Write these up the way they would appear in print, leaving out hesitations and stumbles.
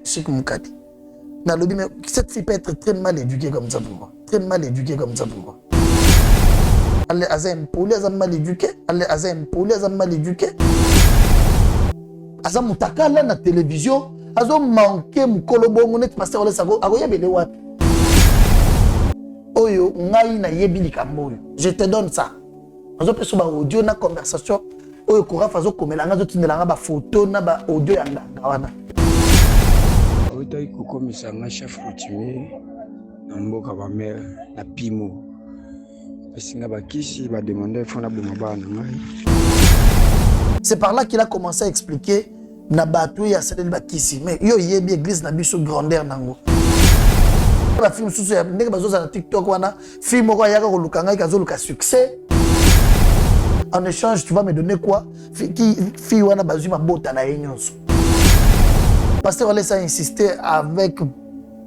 Chic Moukadi. Mais cette fille peut être très mal éduquée comme ça pour moi. Très mal éduquée comme ça pour moi. Elle est mal éduquée. Elle est mal éduquée. Aza mutaka là na télévision. Azo manqué mukolobo monet pasteur ole sago. Agoya bele wapi. Oyo ngai na yebi likambo. Je te donne ça. Azo peso ba audio na conversation. Oyo kora fazo komela nga zo tinela ba photo na ba audio ya nganga wana. Otai kukomisa nga chef coutumier na mboka ba mère na Pimo. Singa ba kisi ba demander fona boma bana ngai. C'est par là qu'il a commencé à expliquer na batou ya celle ba kisi mais yo yebi église na biso grandeur nango. La film sous ya ndenge bazoza na TikTok wana film moko ya ko luka ngai kazo luka succès. En échange tu vas me donner quoi? Fille wana bazui mabota na yenyonso. Pasteur laisse insister avec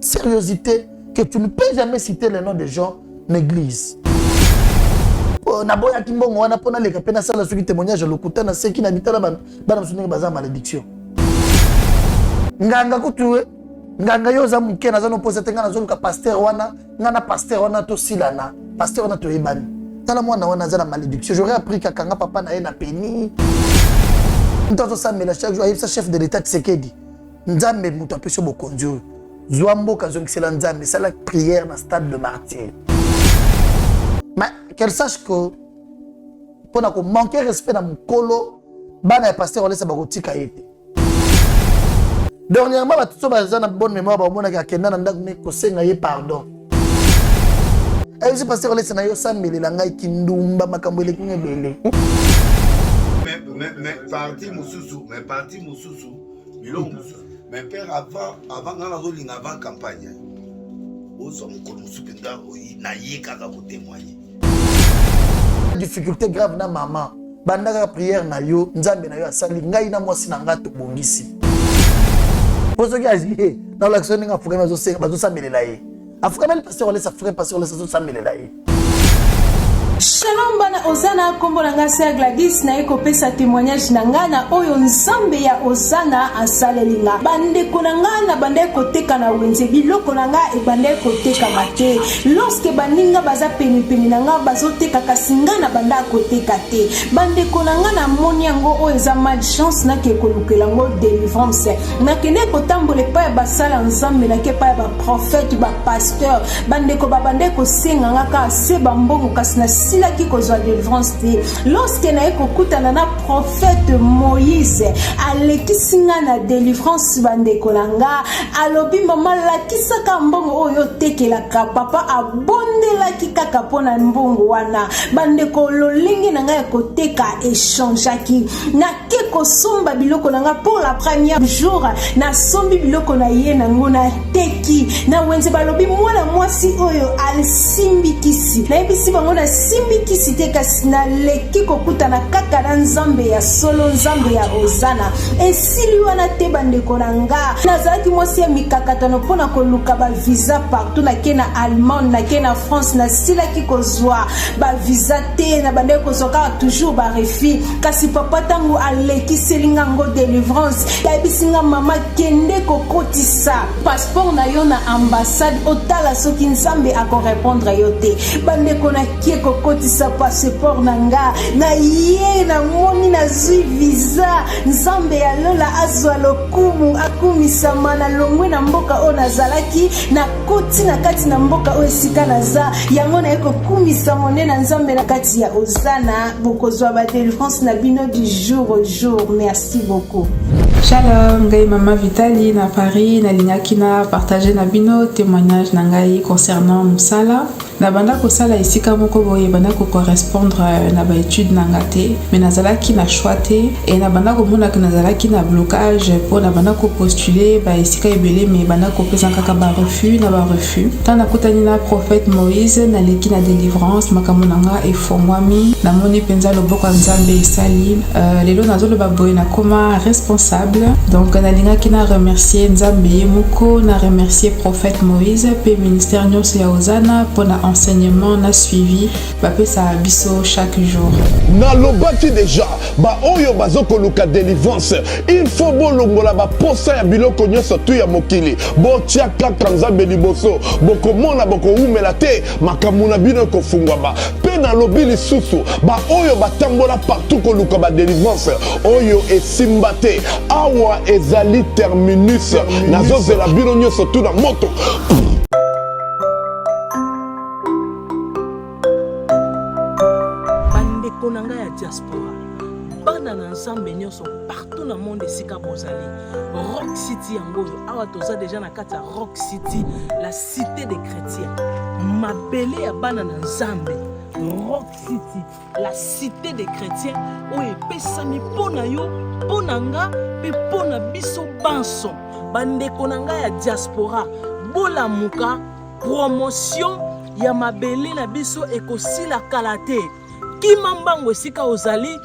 sérieuxité que tu ne peux jamais citer le nom des gens l'église. Naboya kimbongo wana pona leka pena sala soki témoignage lokuta na seki na bitala bana msunenge baza malédiction. Nganga kutuwe nganga yoza muke na zano poser tenga na zolo ka pasteur wana ngana pasteur wana to silana pasteur wana to ebani. Tala mwana wana za na malédiction. J'aurais appris kanga papa na ye na peni. Ntozo sa mela chaque jour sa chef de l'état Tshisekedi. Nzambe mutu apesho bokonjo. Zwambo kazongisela nzambe sala prière na stade de martyr. Mais qu'elle sache que pour ne manquer respect dans mon colo, bana pasteur on laisse bagoti kaete. Dernièrement, tout ça bazana bonne mémoire ba mona ka kenda na ndaku me kosenga ye pardon. Et je pasteur on laisse na yo sambeli la ngai kindumba makambo ele kingebele. Mais parti mususu, bilongo. Mais père avant ngana zo linga avant campagne. Ozo mukolo mususu penda na ye kaka ko témoigner. Difficulté grave na maman bandaka prière na yo nzambe na yo asali ngai na mwasi na ngato bongisi poso ki azi na l'action nga fuka bazo samelela ye afuka mel pasteur ole sa frère pasteur ole sa samelela ye. Shalom bana Ozana kombo na ngasi ya Gladys na eko pesa témoignage na ngana oyo nzambe ya Ozana asalelinga bande konanga na bande koteka na wenze biloko nanga e bande koteka mate lorsque baninga baza peni nanga bazoteka kasinga na banda koteka te bande konanga na moni yango oyo eza malchance na ke kolukela ngo délivrance na kene kotambola pa ba sala nzambe na ke pa ba prophète ba pasteur bande ko babande ko senga ngaka se bambongo kasina sila ki kozwa délivrance te lorsque na ekokutana na prophète Moïse alekisinga na délivrance bande kolanga alobi mama lakisaka mbongo oyo tekelaka papa abondelaki kaka pona mbongo wana bande kololingi na ngai koteka échangeaki na ke kosomba biloko nanga pour la première jour na sombi biloko na ye nango na teki na wenze balobi mwana mwasi oyo alsimbikisi na ebisi bango na simbikisi te kasi na leki kokutana kaka na nzambe ya solo nzambe ya Ozana esili wana te bandeko na nga nazalaki mwasi ya mikakatano mpona koluka ba visa partout na ke na Allemagne na ke na France na silaki kozwa ba visa te na bandeko kozwa kaka toujours ba refi kasi papa tango alekiselinga ngo délivrance yabisinga mama kende kokotisa passeport na yo na ambassade otala soki nzambe akorépondre yo te bandeko na kie kokotisa passeport na nga na ye na moni na zwi visa nzambe ya lola azwa lokumu akumisama na longwe na mboka o nazalaki na koti na kati na mboka o esika naza yango na eko kumisa mone na nzambe na kati ya Ozana bokozwa ba délivrance na bino du jour au jour. Merci beaucoup. Shalom, ngai Mama Vitali na Paris na lingaki na partager na bino témoignage na ngai concernant musala na banda kosala esika moko boye banda ko correspondre na ba étude na ngate mais nazalaki na choix te et na banda ko mona que nazalaki na blocage pour na banda ko postuler ba esika ebele mais banda ko pesa kaka ba refus na ba refus tana kotani na prophète Moïse na leki na délivrance makambo nanga efongwami na moni penza loboko nzambe esali lelo nazolo ba boye na koma responsable donc na lingaki na remercier nzambe moko na remercier prophète Moïse pe ministère nyonso ya Ozana pona enseignement na suivi bapesa biso chaque jour. Nalobaki déjà ba oyo bazoko luka délivrance il faut bolongola ba posa ya biloko nyonso tu ya mokili botia kaka nzambe liboso bokomona bokoumela te makambo na bino ekofungwama mpe nalobi lisusu ba oyo batambola partout koluka ba délivrance oyo esimba te awa ezali terminus nazozela bino nyonso tu na moto. bandeko na ngai ya diaspora bana na nzambe nyonso partout na monde esika bozali Rock City yango oyo awa toza deja na kati ya Rock City la cité des chrétiens mabele ya bana na nzambe Rock City la cité des chrétiens oyo epesami mpo na yo mpo na nga mpe mpo na biso banso bandeko na ngai ya diaspora bolamuka promotion ya mabele na biso ekosila kala te kima mbango esika ozali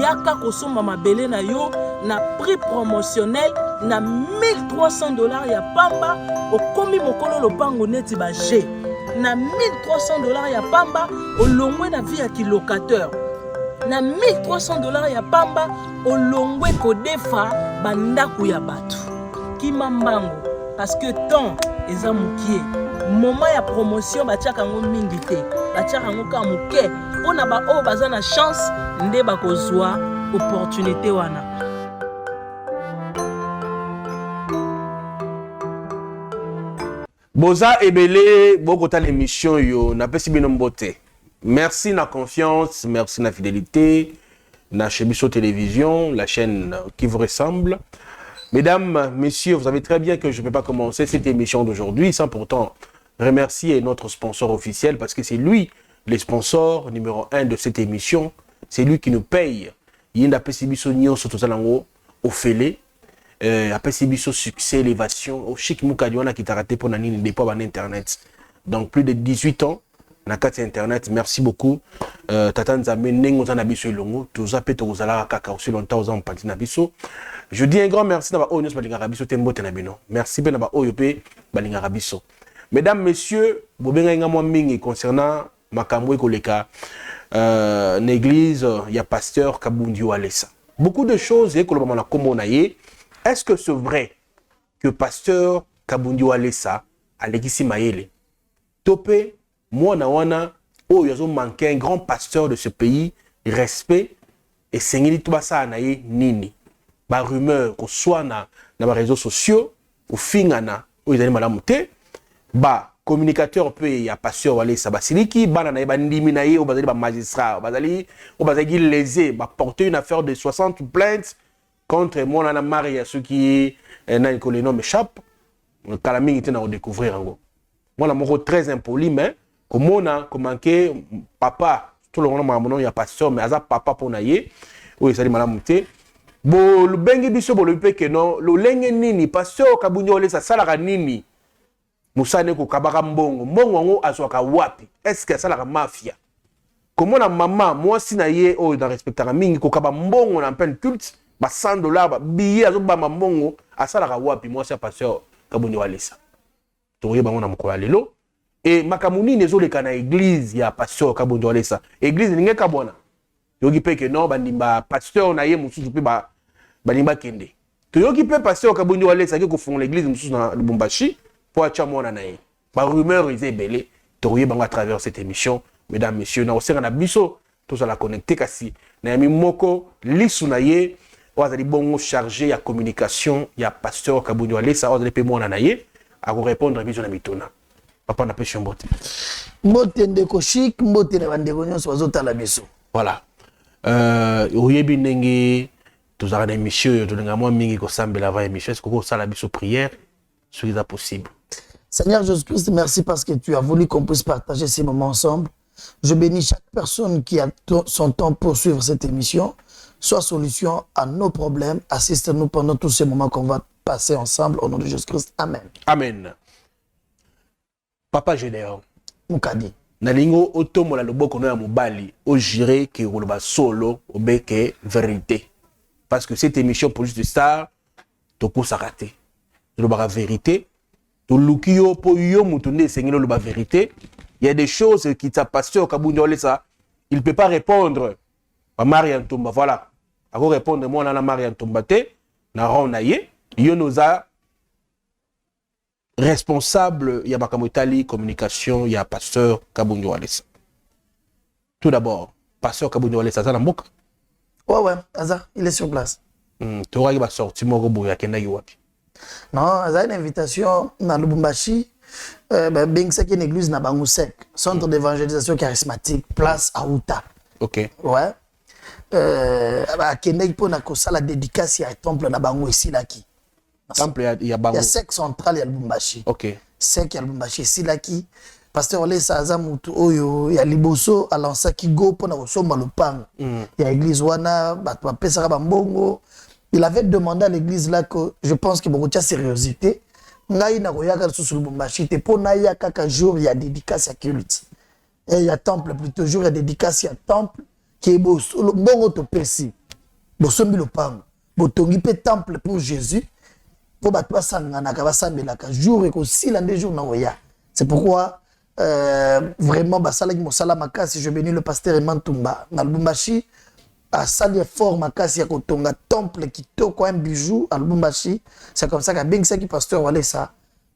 yaka kosomba mabele na yo na prix promotionnel na $1300 ya pamba okomi mokolo lopango neti ba G na $1300 ya pamba olongwe na vie ya kilocateur na $1300 ya pamba olongwe kodefa bandaku ya bato kima mbango parce que temps eza mukie moment ya promotion batiaka ngo mingi te batiaka ngo ka muke mpona baoyo baza na chance nde bakozwa opportunité wana. Boza ebele bokota l'émission yo na pesi bino mbote. Merci na confiance, merci na fidélité na Chebiso Télévision, la chaîne qui vous ressemble. Mesdames, messieurs, vous savez très bien que je ne peux pas commencer cette émission d'aujourd'hui sans pourtant remercier notre sponsor officiel parce que c'est lui le sponsor numéro 1 de cette émission. C'est lui qui nous paye. Il y a un Sibiso Nyon Sotosalango au Félé. Après Sibiso succès, élévation. Au chic Moukadiwana qui t'a raté pour Nanine des pauvres en Internet. Donc plus de 18 ans. Na kati Internet. Merci beaucoup. Tata Nzambe Nengo Zanabiso Longo. Touza Peto Ozala Kaka aussi longtemps aux Ampati Nabiso. Je dis un grand merci à Oyos Balingarabiso Tembo Tenabino. Merci bien à Oyope Balingarabiso. Mesdames, messieurs, Bobenga Mingi concernant Makamwe Koleka, l'église, il y a pasteur Kabundi Walesa. Beaucoup de choses, est-ce que c'est vrai que pasteur Kabundi Walesa a l'église Maïle? Topé, moi, Nawana, oh, il y a manqué un grand pasteur de ce pays, respect, et Sengili Tubasa Anaye Nini. Ba rumeur, qu'on soit dans les réseaux sociaux, ou fingana, ou ils allaient malamuté, ba communicateur peut y a pasteur wale sabasiliki bana na bandimi na ye au bazali ba magistrat au bazali lésé ba porter une affaire de 60 plaintes contre moi na Maria ceux qui na que le nom m'échappe kalami était na découvrir ngo moi la moko très impoli mais comme on a manqué papa tout le monde mon nom y a pasteur mais aza papa pour na ye ou ezali malamuté bo le bengi biso bo le pe que non lo lenge nini pasteur Kabundi wale sa sala nini Moussane ko kabaka mbongo ngo azwaka wapi est-ce que ça la mafia comment la maman moi si na ye o dans respectera mingi ko kaba mbongo na peine culte ba $100 ba billet azo ba mbongo asala wapi moi c'est pasteur Kabundi Walesa toye bango na moko lelo et makamuni nezo le kana église ya pasteur Kabundi Walesa église ninge kabona yogi pe que non bandimba pasteur na ye mususu pe ba bandimba kende to yogi pe pasteur Kabundi Walesa ke ko fond l'église mususu na Lubumbashi. Pour Achamona nae. Par rumeur, ils est belé. Torié bango à travers cette émission. Mesdames, messieurs, na osera na biso. Tous à la connecter kasi. Na yami moko. Lisu na ye. Oazali bongo chargé ya communication. Ya pasteur Kabundi Walesa. Oazali pe mona na ye. A vous répondre à biso na mitona. Papa na pêche mbote. Mbote ndeko chic. Mbote na bandeko nyonso bazota la biso. Voilà. Oyebi nenge. Tous à la émission. Tous les mois mingi ko sambe la va émission. Est-ce que ça la biso prière? Ce qui est possible. Seigneur Jésus-Christ, merci parce que tu as voulu qu'on puisse partager ces moments ensemble. Je bénis chaque personne qui a son temps pour suivre cette émission. Sois solution à nos problèmes. Assiste-nous pendant tous ces moments qu'on va passer ensemble. Au nom de Jésus-Christ. Amen. Amen. Papa Gédéon. Moukadi. Nalingo otomola loboko no ya mobali o jire ke roloba solo obeke vérité. Parce que cette émission pour juste ça, toko sarate. Le vérité. To lukio po yo mutunde sengelo le vérité. il y a des choses qui t'a pasteur Kabundi Walesa, il ne peut pas répondre à Marian Tomba. Voilà. À vous répondre, moi, on a Marian Tomba, na Ronaye, il nous a responsable, il y a Makamotali, communication, il y a pasteur Kabundi Walesa. Tout d'abord, pasteur Kabundi Walesa, ça n'a pas. Ouais, Aza, il est sur place. Tu auras une sortie, Morobo, Yakenaïwaki. Non, Aza, une invitation dans Lubumbashi. C'est une église na Bangousek, centre d'évangélisation charismatique, place à Outa. Ok. Ouais. À Kenya, pour la dédicace à temple na Bango ici là qui. Temple il y a Bango. Il y a sec central il y a Lubumbashi. Ok. Sec il y a Lubumbashi ici là qui. Pasteur Ole Saza mutu oyo ya liboso alansa ki go pour na kosomba lopang. Il y a église wana ba pesa ba mbongo. Il avait demandé à l'église là que je pense que beaucoup de sérieuxité. Ngai na koyaka sous Lubumbashi te pona ya kaka jour il y a dédicace à culte. Et il y a temple plutôt jour il y a dédicace à temple qui est beau mbongo to pesi. Bosombi lopang. Botongi pe temple pour Jésus. Pour battre pas sangana ka basambela ka jour et ko sila des jours na oya. C'est pourquoi vraiment basala ki mosala makasi je bénis le pasteur Emantumba na Lubumbashi à sali fort makasi ya kotonga temple kitoko un bijou à Lubumbashi. C'est comme ça qu'a bien qui pasteur wale ça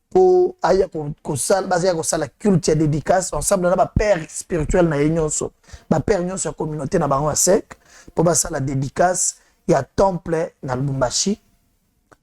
pour aya ko sala bazia ko sala culte ya dédicace ensemble na ba père spirituel na nyonso ba père nyonso ya communauté na bango sec pour basala dédicace ya temple na Lubumbashi.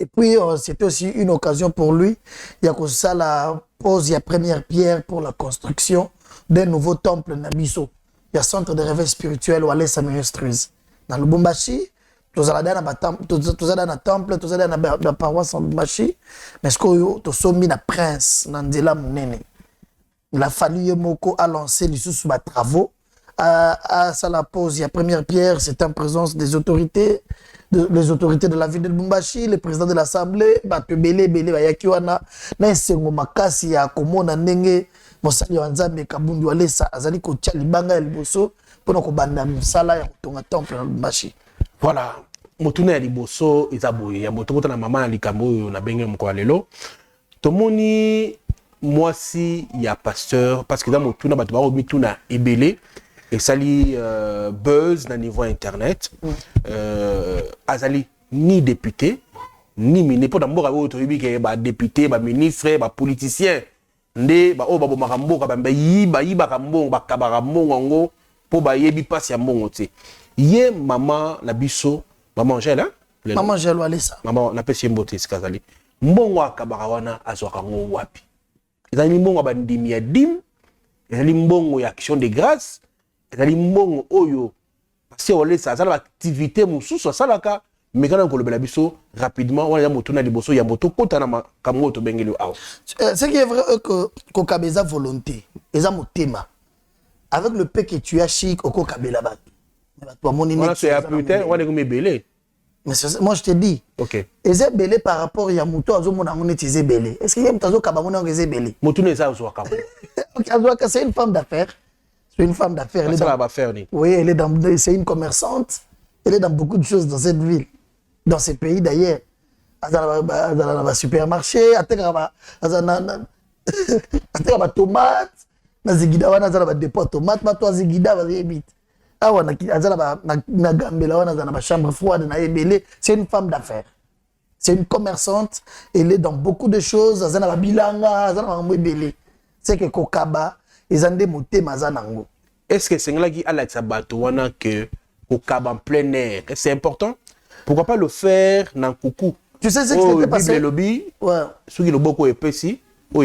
Et puis c'était aussi une occasion pour lui il y a ko sala pose la première pierre pour la construction d'un nouveau temple na biso. Il y a centre de réveil spirituel où aller sa ministrise. Dans le Lubumbashi, tous allons dans le temple, tous allons dans la paroisse en Lubumbashi, mais ce que tu sommes na prince, Nandela Munene. Il a fallu moko à lancer les sous les travaux. À ça la pose, il y a première pierre, c'est en présence des autorités. Les autorités de la ville de Lubumbashi, le président de l'Assemblée, Belé, Bayakiwana, Nensengo Makasi, ya Komona Nenge, Mosali Wanzambe, Kabundi Walesa, Azali Kocha, Libanga, Liboso, pour nous banda Msala, ya Kotonga Temple na Lubumbashi. Voilà. Motuna ya Liboso, Isaboye, ya Motoko na maman Likambo, na Benge Mkwalelo. Tomoni, moi si, il y a pasteur, parce que dans Motuna, Batouba, Mituna, Ebele, et sali buzz na niveau internet azali ni député ni ministre pour d'abord auto que ba député ba ministre ba politicien ndé ba o ba makambo ka ba yiba kambo ba kabarambo ngo po ba yebi passe ya mbongo te ye mama na biso maman Angela maman Angela alesa maman na pesi mbote sikazali mbongo akabara wana azwaka ngo wapi ezali mbongo ba ndimi ya dim ezali mbongo ya action de grâce ezali mbongo oyo parce que ça ça l'activité mususu salaka mais quand on le biso rapidement on a moto na liboso ya moto kota na makambo to bengeli aw ce qui est vrai que kokabeza volonté eza motema avec le peu que tu as chic au kokabela bato mais toi mon on a fait putain on est comme belé mais moi je te dis OK eza belé par rapport ya moto azomona ngone tize belé est-ce que yem tazo kabamona ngeze belé moto ne ça zo kabo OK azoka c'est une femme d'affaires. C'est une femme d'affaires. Oui, elle est dans, c'est une commerçante. Elle est dans beaucoup de choses dans cette ville, dans ces pays d'ailleurs. Dans un supermarché, dans un tomate, dans un dépôt de tomates, dans un zigida, dans une chambre froide, c'est une femme d'affaires. C'est une commerçante. Elle est dans beaucoup de choses. C'est que Kokaba. Est-ce que c'est là qui a la que au cab en plein air c'est important? Pourquoi pas le faire dans coucou? Tu sais ce qui s'était passé? Lobby, ouais. Ceux qui le beaucoup épaissi, ou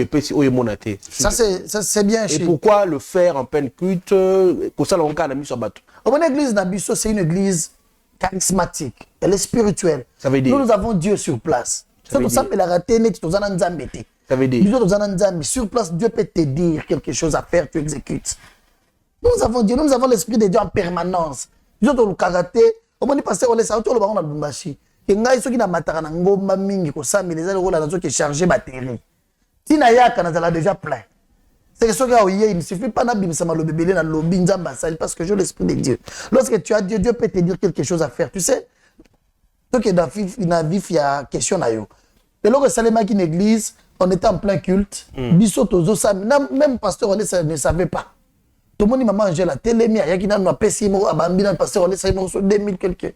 monaté. Ça c'est bien. Et pourquoi le faire en pleine culte? Pour ça, on a mis sur bateau. L'église Nabiso, c'est une église charismatique. Elle est spirituelle. Ça veut dire. Nous avons Dieu sur place. Ça veut dire. Ça veut dire. Sur place, Dieu peut te dire quelque chose à faire, tu exécutes. Nous avons Dieu, nous avons l'Esprit de Dieu en permanence. Nous avons le karaté. Au moment où pasteur on les a, on le baron dans Lubumbashi. Et ngai soki na matara na ngomba mingi ko sa mais les ailes rola nazo qui charger batterie. Tina yaka na zala déjà plein. C'est que ce gars il ne suffit pas na bimisa malo bébélé na lobby nzamba sali parce que j'ai l'Esprit de Dieu. Lorsque tu as Dieu, Dieu peut te dire quelque chose à faire. Tu sais, toi qui dans vif il y a question na yo. Et lorsque Salema qui une église, on était en plein culte. Biso tozo ça, même pasteur on ne savait pas. Tout le monde maman Angela télémi ya qui n'a pas pesi mo abambi na pasteur on ça mo 2000 quelque.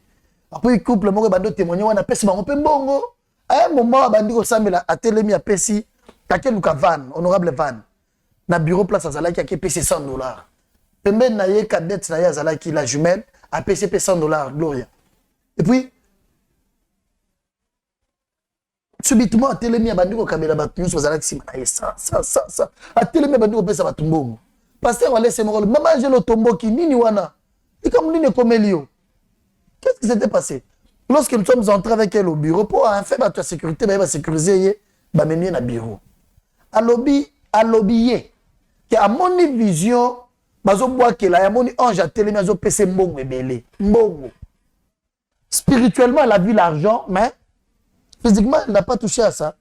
Après couple mo bando témoigner on a pesi bango pe bongo. À un moment abandi ko samela a télémi a pesi take luka van honorable van. Na bureau place azalaki a pesi $100. Pembe na ye cadette na ye azalaki la jumelle a pesi $100 Gloria. Et puis subitement a télémi abandi ko kabela batu nyuso azalaki sima na ye ça. A télémi abandi ko pesa batu mbongo. Pasteur Wale Semorolo, maman Angelo Tomboki, Nini Wana. Et comme Nini Komelio. Qu'est-ce qui s'était passé? Lorsque nous sommes entrés avec elle au bureau, pour en faire la sécurité, il va sécuriser, il va mener dans le bureau. À lobby, qui a mon vision, bazo bois que là, il y a mon ange à télé, mais PC mbongo belé. Mbongo. Spirituellement, elle a vu l'argent, mais physiquement, elle n'a pas touché à ça.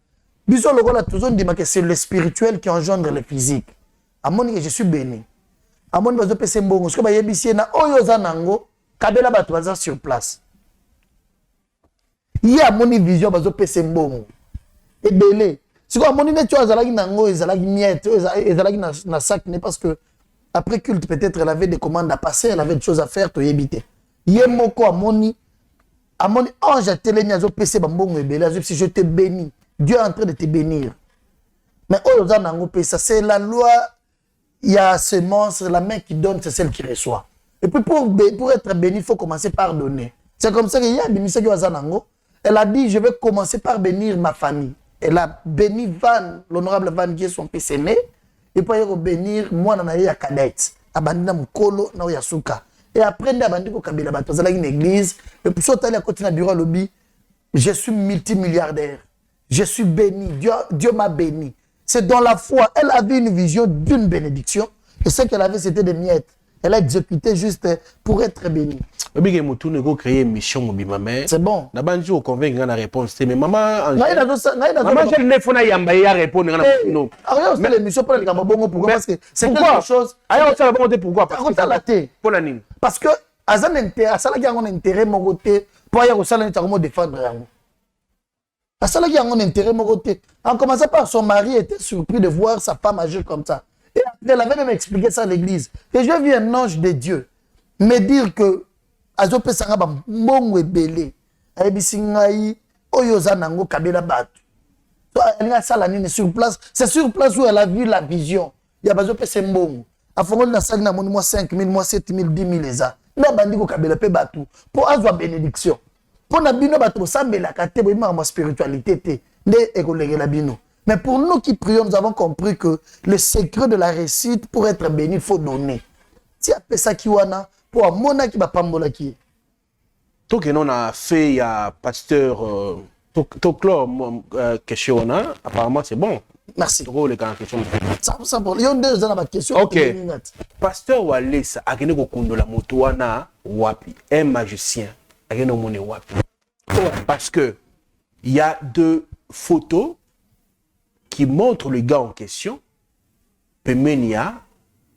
Biso le rôle a toujours dit que c'est le spirituel qui engendre le physique. Amoni que je suis béni. Amoni bazo pese mbongo. Ce que ba yebisi na oyo zanango kabela batu baza sur place. Il y a mon vision bazo pese mbongo. Et belé. Ce que amoni ne tu azalaki nango ezalaki miette, ezalaki na sac n'est parce que après culte peut-être elle avait des commandes à passer, elle avait des choses à faire to yebité. Yemoko amoni ange telemi azo pese mbongo ebele azo si je te bénis. Dieu est en train de te bénir. Mais oyo zanango pesa c'est la loi. Il y a ce monstre, la main qui donne, c'est celle qui reçoit. Et puis pour être béni, il faut commencer par donner. C'est comme ça qu'il y a des ministres qui ont. Elle a dit, je vais commencer par bénir ma famille. Elle a béni Van, l'honorable Van qui est son fils aîné. Et puis elle a bénir moi, Nanaïa Kadet, Abandina Mukolo, Naoya Souka. Et après, elle a béni Kabila Bato, elle a une église. Et puis elle a continué à bureau lobby. Je suis multimilliardaire. Je suis béni. Dieu m'a béni. C'est dans la foi. Elle avait une vision d'une bénédiction. Et ce qu'elle avait, c'était des miettes. Elle a exécuté juste pour être bénie. C'est bon. Nabanji au convaincre la réponse. Mais maman, maman, j'ai le fona yamba ya répondre. Non. Alors, c'est l'émission pour les gamabongo. Pourquoi? Parce que c'est quelque chose. Alors, ça va pourquoi? Parce que Azan intérêt, à ça là qui a un intérêt mon côté pour y avoir ça là comment défendre. À ça là qui a un intérêt mon côté. En commençant par son mari était surpris de voir sa femme agir comme ça. Et après, elle avait même expliqué ça à l'église. Et je vis un ange de Dieu me dire que Azope Sangaba Mbongo Ebele, Aebisingaï, Oyozanango Kabela Batu. Elle a ça sur place. C'est sur place où elle a vu la vision. Il y a Azope Sembongo. A Fongo na Sagna, moi 5 000, moi 7 000, 10 000 les ans. Na Bandiko Kabela Pe Batu. Pour avoir bénédiction. Pour Nabino Batu, Sambe la Kate, ma spiritualité, ne écoler la bino. Mais pour nous qui prions, nous avons compris que le secret de la réussite, pour être béni, il faut donner. Si après ça qui wana, pour mona qui va pambola qui. Tout que nous a fait, il y a pasteur Toklo Keshona, apparemment c'est bon. Merci. Ça pour il y a 2 ans à ma question. Ok. Pasteur Walesa, a gagné au la moto wana wapi, un magicien, a gagné au monde wapi. Parce que il y a 2 photos qui montre le gars en question, Pemenia,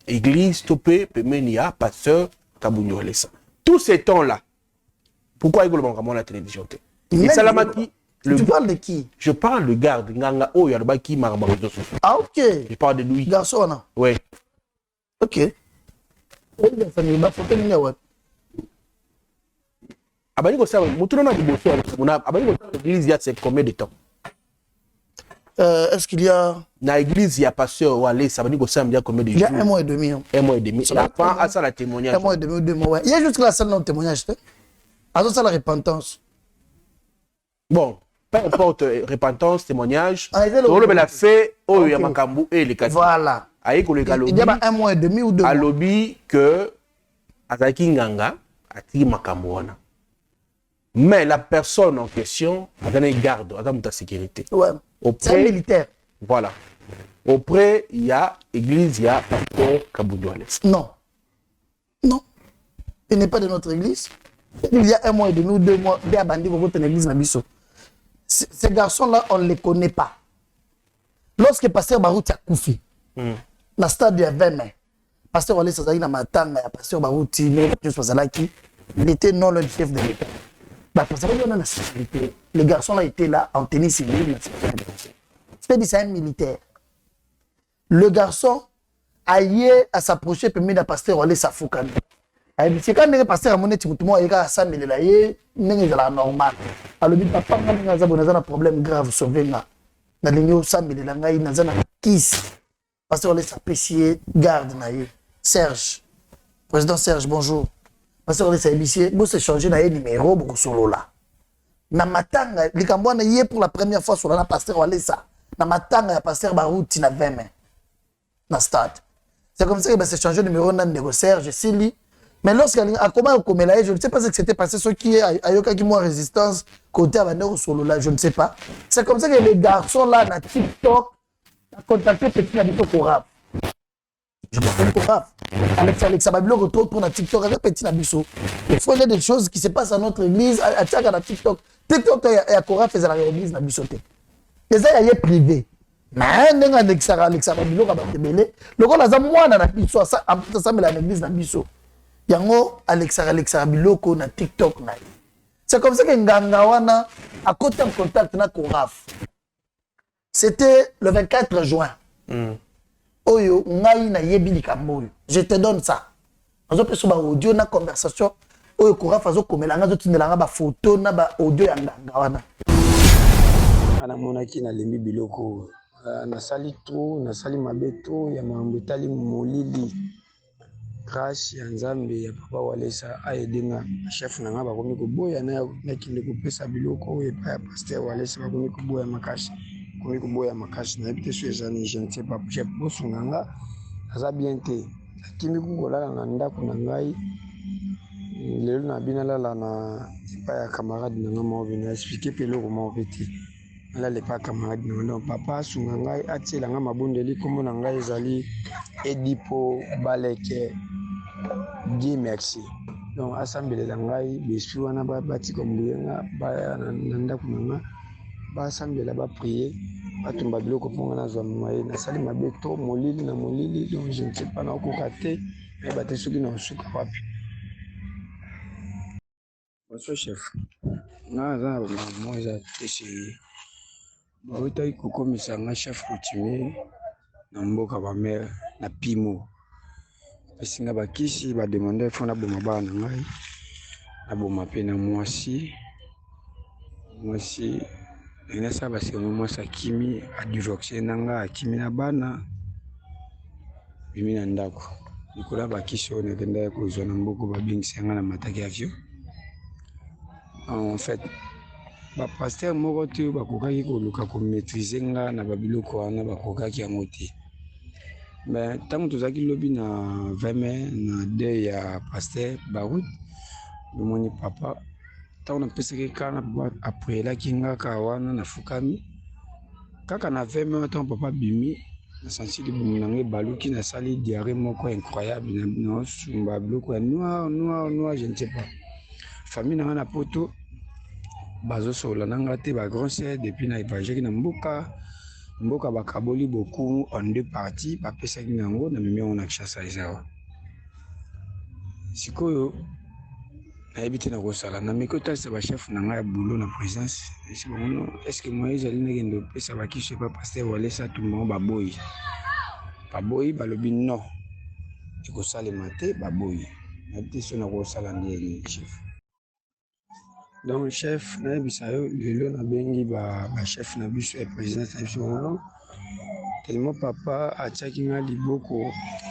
église Topé, Pemenia, pasteur Kabunyo Alessa. Tous ces temps-là, pourquoi il y a la télévision? Et Salamaki, tu parles de qui? Je parle de garde, Nganga O, Yarbaki, Marabarozo. Ah, ok. Je parle de lui. Garçon, non? Oui. Ok. Abaniko ça, Moutouna de Bosso, Abaniko l'église, il y a combien de temps? Est-ce qu'il y a... Dans l'église, il y a pasteur Walé, ça veut dire que ça me dit combien de jours? Il y a 1 mois et demi. 1 mois et demi. La fin, à ça, la témoignage. 1 mois et demi ou 2 mois, ouais. Il y a juste la salle de témoignage. À ça, la repentance. Bon, peu importe, repentance, témoignage. On a fait, oh, il y a Makambu et les cas. Voilà. Il y a 1 mois et demi ou 2 mois. À lobby que Azaki Nganga a tiré Makambu. Mais la personne en question a donné garde, a donné ta sécurité. Ouais. C'est un militaire. Voilà. Auprès, il y a église, il y a pasteur Kabunyo. Non. Non. Il n'est pas de notre église. Il y a 1 mois et demi ou 2 mois, il y a bandit pour votre église Nabiso. Ces garçons-là, on ne les connaît pas. Lorsque pasteur Barouti a Koufi, la stade il y a 20 mai, pasteur Wale Sazali na Matanga, pasteur Barouti, il était non le chef de l'État. Les garçons là étaient là en tennis civil. c'est un militaire. Le garçon aillé à s'approcher permis de pasteur Wale Safoukani. C'est quand le pasteur a monné Timoutoumo et a samedi là, il n'est pas normal. Alors, le papa a un problème grave sauvé là. Na linyo samedi là, il a un kiss. Pasteur Wale s'apprécier garde naïe. Serge, président Serge, bonjour. Pasteur Wale s'apprécier, vous se changer naïe numéro beaucoup solo là. Na matanga, les Cambouans y est pour la première fois sur la pasteur Wale ça. Na matanga ya pasteur Barouti na 20 mai. Na stade. C'est comme ça que s'est changé de numéro de Serge Sili. Mais lorsqu'il a commencé comme là, je ne sais pas ce qui s'était passé, ce qui est à Yoka qui moi résistance côté à Bandero solo là, je ne sais pas. C'est comme ça que les garçons là dans TikTok ont contacté petit Nabito Koraf. Je m'appelle Koraf. Alexa Babilo retrouve pour la TikTok avec petit Nabiso. Il faut qu'il y ait des choses qui se passent à notre église, à TikTok. TikTok et à Koraf faisait l'église Nabiso. Et ça y est privé. Mais ndenge Alexa Babilo ka batebele, le gars là moi na biso ça ça me l'église Nabiso. Yango Alexa Biloko na TikTok na. C'est comme ça que nganga wana a côté en contact na Koraf. C'était le 24 juin. Oyo ngai na yebi likambo. Je te donne ça. Azo peso ba audio na conversation. Oyo Koraf azo komelanga zo tindelanga ba photo na ba audio ya nganga wana. Ana monaki na lembi biloko. Nasali trop, nasali mabeto ya mambetali molili. Grâce ya Nzambe ya papa Walesa ayedenga chef nanga bakomi koboya na kinde kopesa biloko et pa pasteur Walesa bakomi koboya makashi komi koboya makashi na bité sur ezani je ne sais pas chef bosunganga aza bien te kimi kukola na ndako na ngai lelo na binala la na pa ya camarade nanga mo bina expliquer pelo comment petit là les pas camarade non papa sunganga atiela nga mabondeli komo na ngai ezali Edipo Baleke. Dieu merci. Donc, assemblée d'angai, bisous, on a bâti comme bouillanga, nanda kunanga, assemblée là-bas prier, batumba biloko pour na zomwaye, na sali mabeto, molili na molili, donc je ne sais pas na okokate, mais baté soki na suka wapi. Bonsoir chef. Na za moi za tesi. Bawita ikokomisa nga chef coutumier na mboka ba mère na Pimo. Singa bakisi ba demander fona boma bana ngai na boma pe na mwasi ina saba se mwasa kimi a divorcer nanga kimi na bana bimi na ndako nikola bakisi on ekenda ko zona mboko ba bingisa nga na mataki avion. En fait ba pasteur moko te ba kokaki ko luka ko maîtriser nga na babiloko wana ba kokaki yango te. Mais tant que tu lobi na 20 mai na de ya pasteur Baroud le moni papa tant on peut se kana après la kinga kawana na fukami kaka na 20 mai tant papa bimi na sensi de bumunange baluki na sali diarrhée moko incroyable na sumba bloko noir je ne sais pas famille na poto bazo sola nanga te ba grand sœur depuis na évangile na mboka bakaboli beaucoup en deux parties bapesa kinango na mimi on a chassa ezao sikoyo na ebité na kosala na mikota sa ba chef na nga boulot na présence est-ce que moi ezali ngendo pesa bakishe pa pasteur Walesa tumba baboyi balobi non ekosala maté baboyi na biso na kosala ndiye chef. Donc chef na bisayo lelo na bengi ba chef na biso et président na biso tellement papa atiaki nga liboko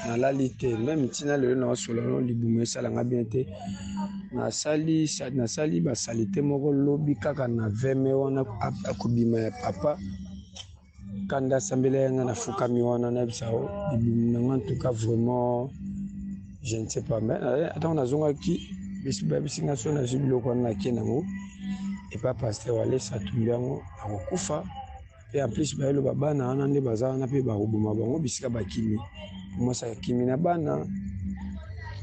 na lalite même tina lelo na solo libumu esala nga bien te na sali ba salite moko lobi kaka na 20 mai wana akobima ya papa kanda sambele nga na fukami wana na bisayo libumu na en tout cas vraiment je ne sais pas mais attends na zonga ki bisinga so na biloko na kenango et pas pasteur Walesa tumbiango akokufa et en plus baelo babana wana nde bazana na pe baroboma bango bisika bakimi moi ça kimi na bana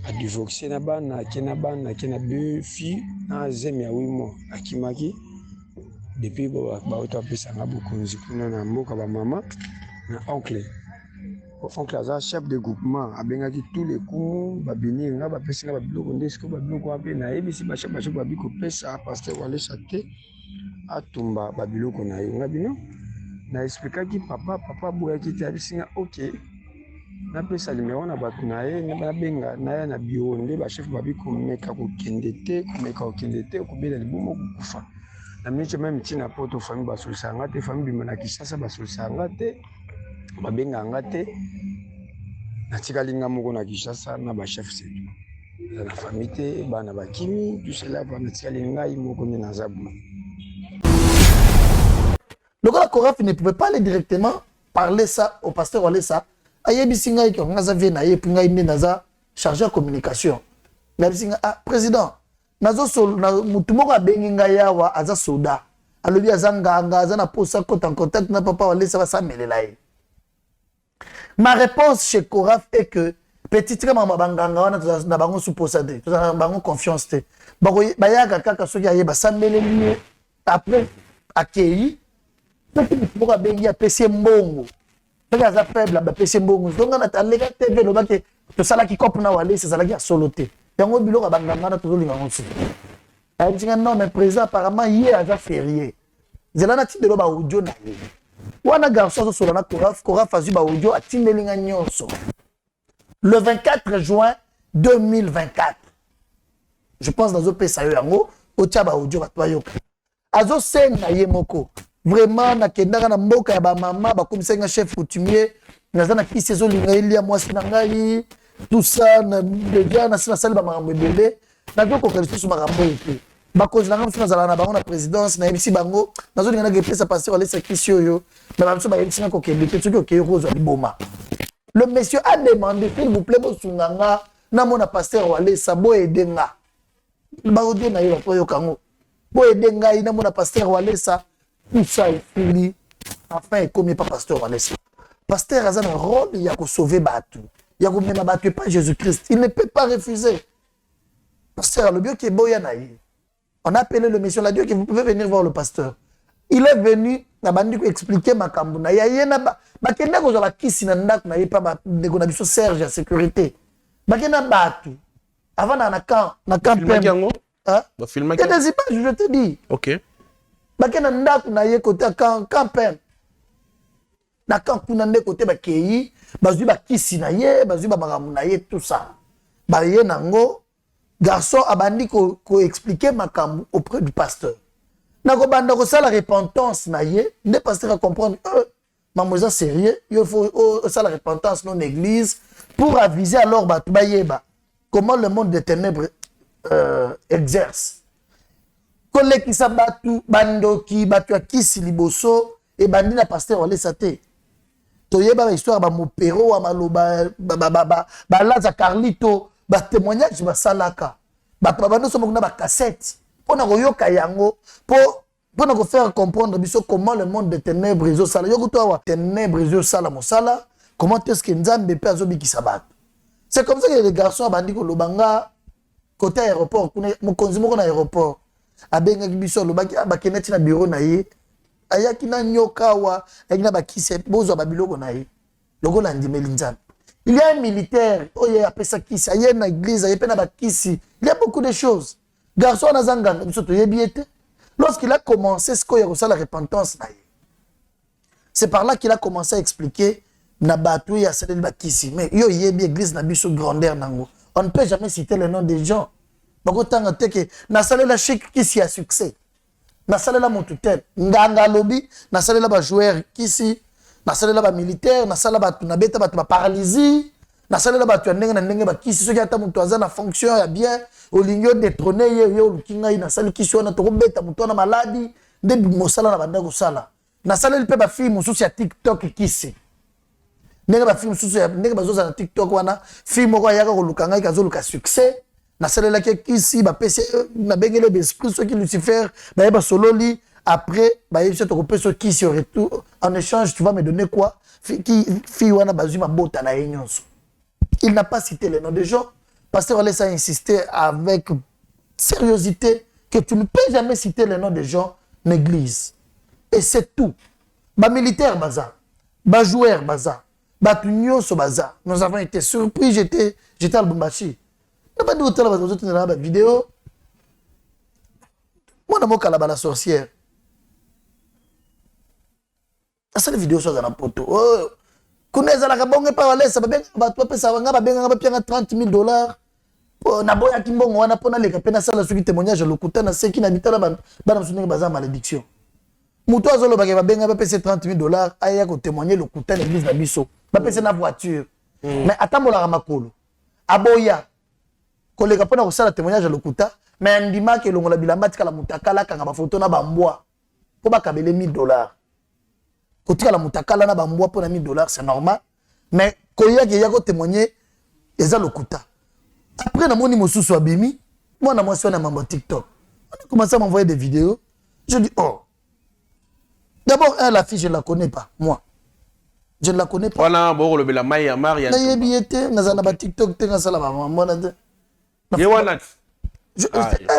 a divorcer na bana kena 2 filles na zemi ya 8 mois akimaki depuis ba auto pesa nga bokonzi kuna na mboka ba mama na oncle aza chef de groupement abengaki tous les coups babini nga bapesi nga babiloko nde siko babiloko ape na yebisi bachef babiko pesa pasteur Walesa te atumba babiloko na yo nga bino na expliquaki papa boyaki te abisinga ok napesa numéro na bato na ye nabenga na ye na bureau nde bachef babi komeka kokende te okobela liboma kokufa na miniti meme ntina poto famille basolisa nga te famille bima na Kinshasa basolisa nga te babenga nga te natikali nga moko na Kinshasa na bachef setu na famille te bana bakimi tout cela natikali ngai moko nde naza boye. Le gars Koraf ne pouvait pas aller directement parler ça au pasteur Walesa. Ayebisi ngai ko ngaza vie na ye pinga ine naza chargé de communication. Ngabisi nga président nazo sol na mutu moko abengi ngai yawa aza soda. Alobi azanga aza na posa en contact na papa Walesa va samelela ye. Ma réponse chez Koraf est que petit maman banganga wana na bango supposa de. Na bango confiance te. Bayaga kaka soki ayeba sameleli après accueilli. Pourquoi bengi a PC mbongo parce que faible ba PC mbongo donc na talega TV lo bake to sala ki cop na wale c'est sala ki soloté yango biloko banganga na to linga nsi a dit non mais président apparemment hier a férié zela na ti de lo ba audio na ye wana garçon so na Koraf azu ba audio a tindelinga nyonso le 24 juin 2024 je pense dans opesa yo yango o tia ba audio ba to yoka azo senga ye moko vraiment nakendaka na mboka ya ba mama ba komisanga chef coutumier nazana ki saison linga elia mwasi na ngai tout ça na déjà na sala ba makambo ebele na ko ko lisusu makambo ete ba cause na ngamsu nazala na bango na présidence na ebisi bango nazo linga na gepesa passer wala sekisi yo mais ba mso ba ebisi na ko kende te tuki okeyo ko zo liboma. Le monsieur a demandé s'il vous plaît bosunganga na mona pasteur wala sabo edenga ba odio na yo to yo kango bo edenga ina mona pasteur wala sa tout ça est fini. Enfin, et comme il n'y a pas pasteur à l'esprit. Pasteur a un rôle, il y a qu'à sauver Batou. Il y a qu'à même battre pas Jésus-Christ. Il ne peut pas refuser. Pasteur, le Dieu qui est boyanaï. On a appelé le monsieur, la Dieu que vous pouvez venir voir le pasteur. Il est venu, il a expliqué ma cambouna. Il y a un peu de qui s'y n'a pas de Serge à sécurité. Il y a Batou. Avant, il y a un camp. Il y a des images, je te dis. Ok. Bakena ndaku na ye côté campagne na kampuna nde côté bakei bazui bakisi na ye bazui ba maramu na ye tout ça ba ye nango garçon abandi ko expliquer makambu auprès du pasteur na ko banda ko sala repentance na ye nde pasteur a comprendre mamoza sérieux il faut ça la repentance non église pour aviser alors batu bayeba comment le monde des ténèbres exerce. Kolekisa batu bandoki batu akisi liboso e bandi na pasteur wale sate toyeba ba histoire ba mopero wa maloba ba laza Carlito ba témoignage ba salaka ba bando so mokuna ba cassette pona koyoka yango pona ko faire comprendre biso comment le monde des ténèbres zo sala yoko to wa ténèbres zo sala mosala comment est-ce que nzambe pe azobikisa batu. C'est comme ça que les garçons bandi ko lobanga côté aéroport mon konzimo na aéroport abenga biso lobaki bakeneti na bureau na ye ayaki na nyoka wa ayaki na bakise bozo babiloko na ye lokola ndimeli nzambe. Il y a un militaire oye apesa kisi aye na église aye pe na bakisi. Il y a beaucoup de choses. Garçon na zanganga biso to yebiete lorsqu'il a commencé ce qu'il y a ça la repentance na ye. C'est par là qu'il a commencé à expliquer na batu ya sele bakisi mais yo yebi église na biso grandeur nango. On ne peut jamais citer le nom des gens. Bakotanga teke na salela chic qui si a succès. Na salela motutel nganga lobby na salela ba joueur qui si na salela ba militaire na salela ba na beta ba paralysie na salela ba tu ndenge na ndenge ba kisi soki ata mutu aza na fonction ya bien olingo détrôner yo lukinga na sali kisi wana to beta mutu na maladi nde mosala na banda ko sala na salela pe ba film mususu ya TikTok kisi ndenge ba film mususu ya ndenge bazoza na TikTok wana film ko yaka ko lukanga ikazoluka succès. Na salela ke ici ba PC na bengele l'esprit ceux qui Lucifer ba ba sololi après ba yebisa to kopé so qui sur retour en échange tu vas me donner quoi fi wana bazui mabota na yenyonso. Il n'a pas cité les noms des gens. Pasteur laisse insister avec sérieuxité que tu ne peux jamais citer les noms des gens en église et c'est tout. Ba militaire baza ba joueur baza ba tunyonso baza. Nous avons été surpris, j'étais à Lubumbashi. Je ne sais pas si vous avez une vidéo. Moi, je suis la sorcière. asali vidéo so na poto oh kuneza la kabonge pa walesa babenga bato pesa wanga babenga bapianga $30,000 na boya kimbongo wana pona leka pena sala soki témoignage lokuta na seki na bitala bana msunenge baza malédiction muto azolo bake babenga bapesa $30,000 aya ko témoigner lokuta na église na biso bapesa na voiture mais atambola makolo aboya koleka pona ko sala témoignage lokuta mais ndima ke longola bilamba tika la mutakala kanga ba photo na bambwa po bakabele $1,000 kotika la mutakala na bambwa pona $1,000 c'est normal mais koya ke ya ko témoigner eza lokuta. Après, on a mosusu abimi, moi on a moi sur ma TikTok. On a commencé à m'envoyer des vidéos. Je dis oh. D'abord, la fille je la connais pas, moi. Je ne la connais pas. Voilà, bon le bela Maya Maria. Na yebiete, na zana ba TikTok te na sala ba moi na de. Yewanat.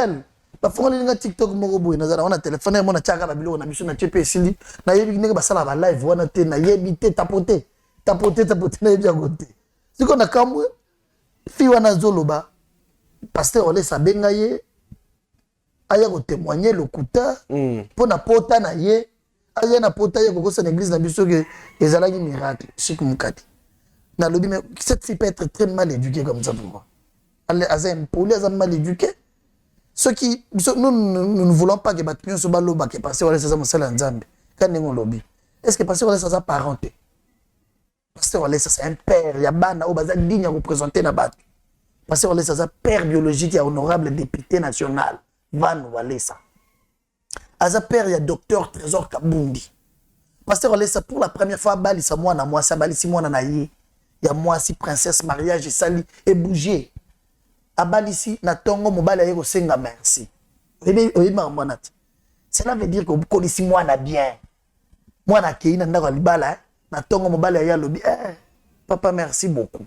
Elle. La fois on a TikTok moko boy na zana on a téléphoné moi na tchaka ba bilo na biso na tchepe sili. Na yebi ne ba sala ba live wana te na yebite tapoter na yebi agote. Siko na kamwe fi wana zoloba pasteur olesa benga ye aya ko témoigner lokuta pona pota na ye aya na pota ye ko na église na biso ke ezalaki miracle chic mukati na lobi mais cette fille peut être très mal éduquée comme ça pour moi elle a un poli a mal éduqué ceux qui nous ne voulons pas que batmion so baloba que pasteur olesa mosala nzambe quand on lobi est-ce que pasteur olesa sa parenté pasteur olesa c'est un père ya bana o baza digne à représenter na bato pasteur olesa c'est un père biologique et honorable député national Van Walesa aza père ya docteur Trésor Kabundi pasteur olesa pour la première fois bali sa mwana moi sa bali si mwana na ye ya moi si princesse mariage et sali et bouger abali si na tongo mobali ya ko senga merci oui marmonate cela veut dire que vous connaissez mwana bien mwana keina ndako libala na tongo mobali ya lobi papa merci beaucoup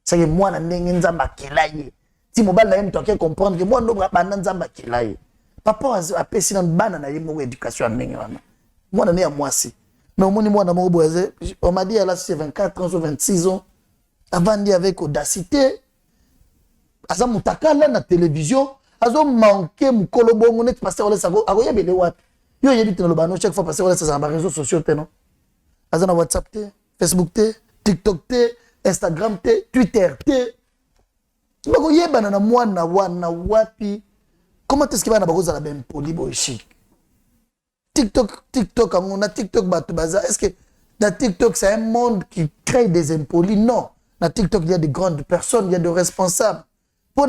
c'est que moi na ndenge nzamba kelaye ti mobali na ye mto ke comprendre que moi ndo bana nzamba kelaye papa apesi na bana na ye mo éducation ndenge wana moi na ne ya mwasi mais omoni moi na mo boise on m'a dit elle a 24 ans ou 26 ans avant dit avec audacité aza mutakala na télévision azo manquer mukolo bongo net pasteur ole sago akoyebele wapi yo yebi tino lobano chaque fois pasteur ole sa ba réseaux sociaux te non aza na WhatsApp te Facebook te TikTok te Instagram te Twitter te bako yebana na mwana wana wapi comment est-ce que bana bako za ben poli boy chic TikTok on TikTok batu baza est-ce que dans TikTok c'est un monde qui crée des impolis non dans TikTok il y a de grandes personnes il y a de responsables pour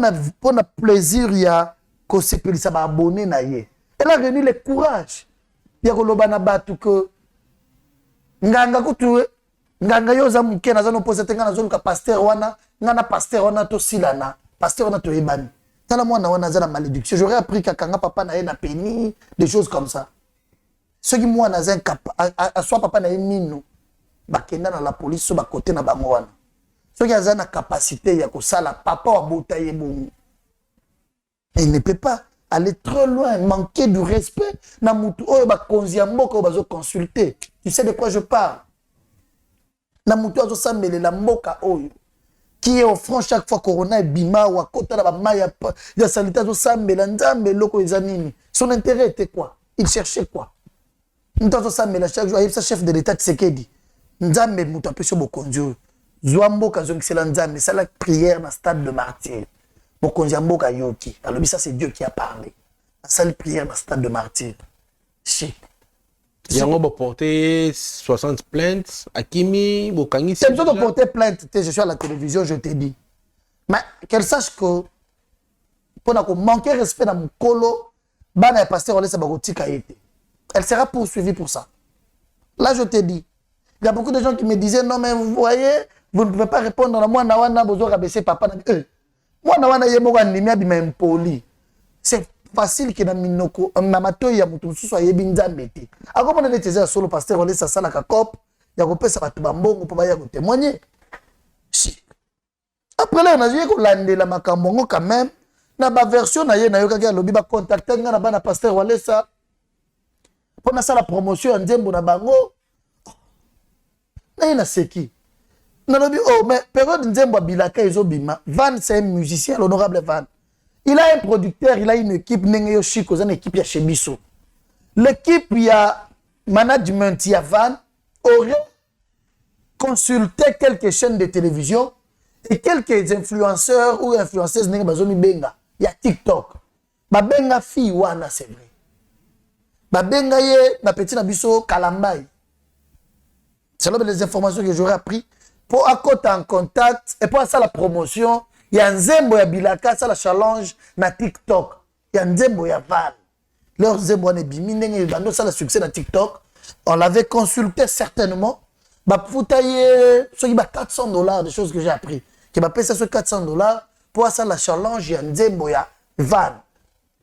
na plaisir il y a ko sepelisa ba abonné na ye elle a réuni le courage ya ko lobana batu que nganga kutu nganga yoza muke na zano poser tenga na zone ka pasteur wana ngana pasteur wana to silana pasteur wana to ebani tala mwana wana zana malédiction j'aurais appris kanga papa na ye na peni des choses comme ça ceux qui moi na zan a soit papa na ye mino bakenda na la police so ba côté na bango wana ceux qui a na capacité ya ko sala papa wa bota ye bon il ne peut pas aller trop loin manquer du respect na mutu oyo ba konzi ya mboka bazo consulter tu sais de quoi je parle na mutu azo sambele la mboka oyo qui est offrant chaque fois corona et bima wa kota na ba maya ya salita azo sambela nzambe loko ezanini son intérêt était quoi il cherchait quoi mutu azo sambela chaque jour sa chef de l'état Tshisekedi nzambe mutu apesho bokonzi zwa mboka zongisela nzambe sala prière na stade de martyr bokonzi ya mboka yoki alobi ça c'est Dieu qui a parlé sala prière na stade de martyr chic. Yango bo porter 60 plaintes Akimi bokangi c'est besoin de porter plainte je suis à la télévision je te dis mais qu'elle sache que pour na ko manquer respect na mukolo bana ya pasteur olesa bakotika yete elle sera poursuivie pour ça là je te dis il y a beaucoup de gens qui me disaient non mais vous voyez vous ne pouvez pas répondre à moi na wana bozo rabaisser papa na moi na wana yemo ndimi abi même poli c'est facile que na minoko na matoyi ya mutu susu ayebi nzambe te akomona ne tezela solo pasteur olesa sala ka cop ya kopesa batu bambongo po baya ko témoigner après là on a dit ko landela makambo ngo quand même na ba version na ye na yo kaka lobi ba contacter nga na bana pasteur olesa pour na sala promotion ya nzembo na bango na ina seki na lobi oh mais période nzembo bilaka ezobima Van c'est un musicien l'honorable Van. Il a un producteur, il a une équipe, Nengeyo Chico, une équipe ya Chebiso. L'équipe, il y a management, il y a Van, aurait consulté quelques chaînes de télévision et quelques influenceurs ou influenceuses n'enga bazomi benga ya TikTok. Ba benga fille wana c'est vrai. Ba benga ye na petit na biso Kalambai. Selon les informations que j'aurais appris pour accorder en contact et pour ça la promotion, il y a un Nzembo ya Bilaka ça la challenge na TikTok. Il y a un Nzembo ya Val. Leur Nzembo ne bimine bando ça le succès na TikTok. On l'avait consulté certainement. Bah foutaye ce qui ba $400 des choses que j'ai appris. Qui va payer ça sur $400 pour ça la challenge ya Nzembo ya Val.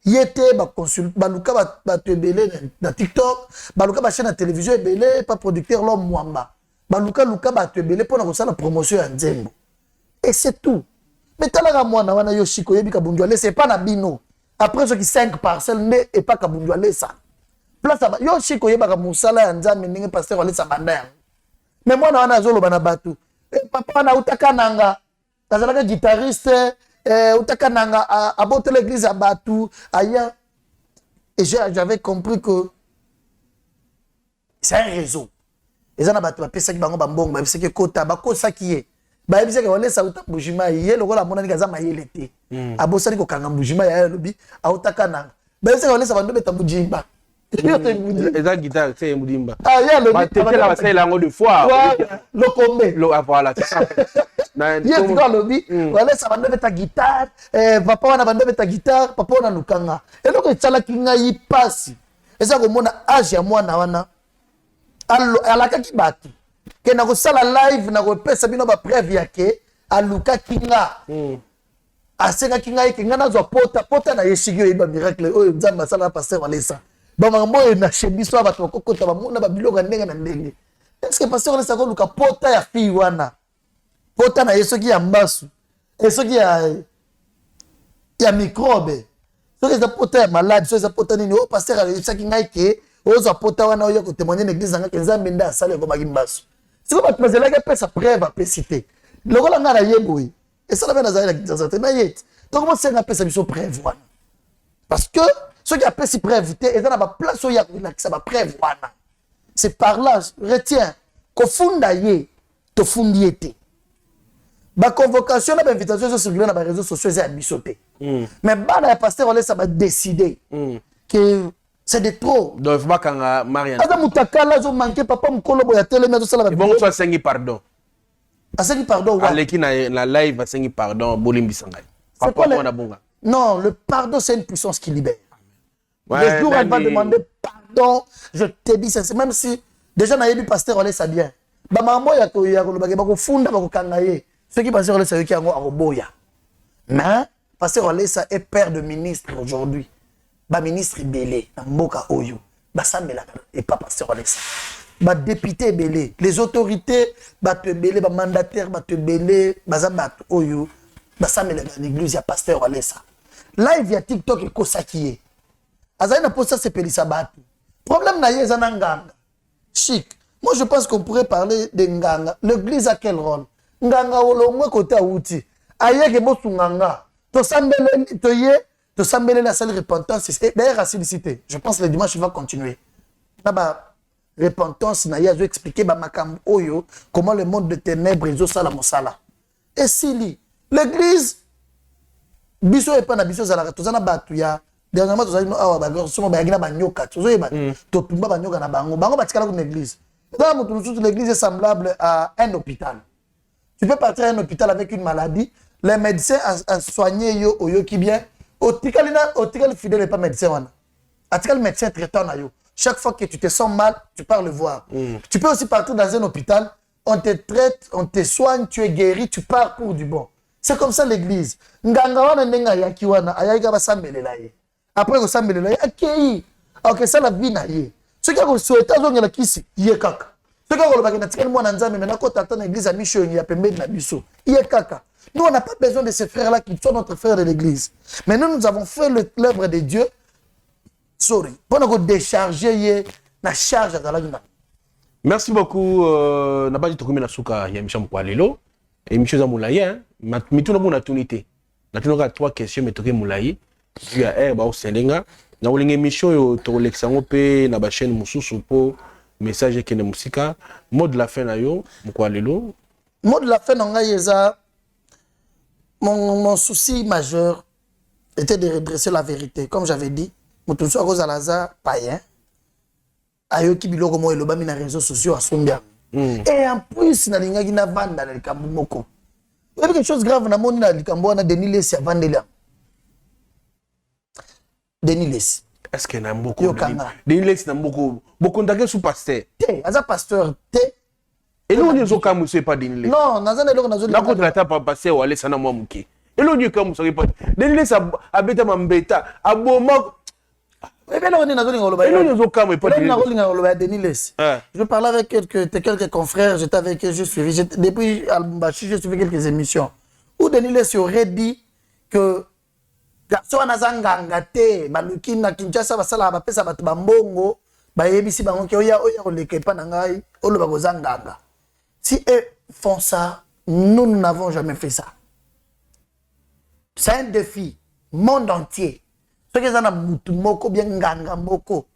Yete ba consulte ba luka ba tebele na TikTok, ba luka ba chaîne de télévision ebele pas producteur l'homme Mwamba. Ba luka ba tebele pour na ko la promotion ya Nzembo. Et c'est tout. Mais talaka mwana wana Yoshiko yebi kabundwale c'est pas na bino. Après ceux qui 5 parcelles ne et pas kabundwale ça. Place ba Yoshiko yeba ka musala ya Nzambe ndenge pasteur wale sa banda. Mais mwana wana zolo bana batu. Papa na utaka nanga. Kazalaka guitariste utaka nanga abote l'église à Batu ailleurs. Et j'avais compris que c'est un réseau. Et ça na batu ba pesa ki bango bambongo ba pesa ki kota ba kosa ki ye. Ba yebisa ke wale sa uta bujima ye lokola mona ni kaza mayele te. Abosani ko kanga bujima ya lobi autaka nanga. Ba yebisa ke wale sa bando beta bujimba. Eza guitare c'est mudimba. Ah ya lobi ba tete la basai lango de fois. Lo kombe. Lo voilà c'est ça. Yes, tu vois lobby. Voilà ça bando beta guitare, papa wana bando beta guitare, papa wana lukanga. Et donc tsala kinga yi pasi. Eza ko mona age ya mwana wana. Alaka ki batu. Ke na ko sala live na ko pesa bino ba preuve yake aluka kinga. Asenga kinga yake ngana zo pota na yeshigyo iba miracle oyo nzamba sala pasteur walesa. Ba mambo na shebiso ba to kokota ba mona ba biloko ndenge na ndenge. Est-ce que pasteur walesa ko luka pota ya fi wana? Pota na yeso ki ya mbasu. Yeso ki ya microbe. So que ça pota ya malade, so ça pota nini o pasteur alesa kinga yake ozo pota wana oyo ko témoigner l'église nga Nzambe nda sala ko magimbasu. C'est comme tu faisais que ça preuve à citer. Le rôle nga na yeboui. Et ça la bena za na na yet. Donc comment c'est nga pesa biso preuve wana. Parce que ceux qui appellent si preuve et ça na ba place où il y a ça ba preuve wana. C'est par là retiens ko funda ye to fundi été. Ba convocation na ba invitation sur circuler na ba réseaux sociaux c'est abisoté. Mais bana ya pasteur on laisse ça va décider que c'est de trop. Donc va quand Marianne. Ada mutakala zo manquer papa mukolo boya telema zo sala ba. Bon soit sengi pardon. Asengi pardon wa. Aleki na live asengi pardon bolimbi sangai. Papa on a bonga. Non, le pardon c'est une puissance qui libère. Ouais, le jour où elle va demander pardon, je te dis c'est même si déjà na yebi pasteur on ça bien. Ba mambo ya ko lobake ba ko funda ba ko kangaye. Ceux qui pasteur on ça ki yango aroboya. Mais pasteur on ça est père de ministre aujourd'hui. Ba ministre belé na mboka oyo ba sambela et pas pasteur Alessa ba député belé les autorités ba te belé ba mandataire ba te belé ba zabat oyo ba sambela l'église ya pasteur Alessa live ya TikTok et kosakié azali na posta se pelisa batu problème na yeza na nganga chic. Moi je pense qu'on pourrait parler de nganga. L'église a quel rôle? Nganga olongwe côté outi ayeke bosu nganga to sambela to ye de s'embêler la seule repentance. Et d'ailleurs, à cité, je pense que le dimanche, il va continuer. Là-bas, repentance, je vais expliquer comment le monde de ténèbres est au Mosala. Et si l'église, biso et pas na biso zala, tozana batu ya, dernièrement, tozana awa ba, somo ba yagina ba nyoka, tozoye ba, totumba ba nyoka na bango, bango ba tikala comme l'église. Dans l'église est semblable à un hôpital. Tu peux partir à un hôpital avec une maladie, les médecins ont soigné yo qui bien. Otikal fidèle n'est pas médecin. Otikal médecin traitant na yo. Chaque fois que tu te sens mal, tu pars le voir. Tu peux aussi partir dans un hôpital, on te traite, on te soigne, tu es guéri, tu pars pour du bon. C'est comme ça l'église. Nganga wana nenga yaki wana ayaka ba sambelela ye. Après ko sambelela ye akei. OK, ça la vie na ye. Ce qui a souhaité azongela kisi ye kaka. Ce qui a kolobaki na tikali mwana nzambe maintenant ko tata na église a mission ya pembeni na biso. Ye kaka. Nous, on n'a pas besoin de ces frères-là qui sont notre frère de l'église. Mais nous avons fait l'œuvre de Dieu. Sorry. Pour nous décharger la charge à la vie. Merci beaucoup. N'a pas dit que na souka ya Michel Mkwalelo. Et Michel Zamoulaye, mais tout le monde a tunité. Na tunaka 3 questions mais toke Moulaye. Tu as ba oselenga. Na olinga mission yo to lexango pe na ba chaîne mususu po message qui est musika. Mot de la fin na yo, mko lelo. Mot de la fin na ngai eza mon souci majeur était de redresser la vérité. Comme j'avais dit, moto so akoza laza païen. Ayoki biloko mo elobami na réseaux sociaux asombia. Et en plus na lingaki na vanda na likambo moko. Il y a quelque chose de grave na moni na likambo na Denis Lesi avandela. Denis Lesi. Est-ce que na mboko Denis Lesi na mboko ndake sous pasteur. Té, aza pasteur té. Et nous on zoka muso pas Denis Lesi. Non, nazana eloko nazo la contre la tapa pasteur wale sana mwa muke. Et l'on y comme ça pas. Denis Lesi abeta mambeta aboma. Je parlais avec quelques confrères, j'étais avec eux, je suivi. Depuis Al-Mbachi, j'ai suivi quelques émissions où Denis Lesi aurait dit que garçon anazanganga te, baluki na Kinshasa basala bapesa bato bambongo, bayebisi bango ke oya oleke pa na ngai, oloba kozanganga. Si eux font ça, nous n'avons jamais fait ça. C'est un défi, monde entier. Ce que ça mutu moko bien nganga moko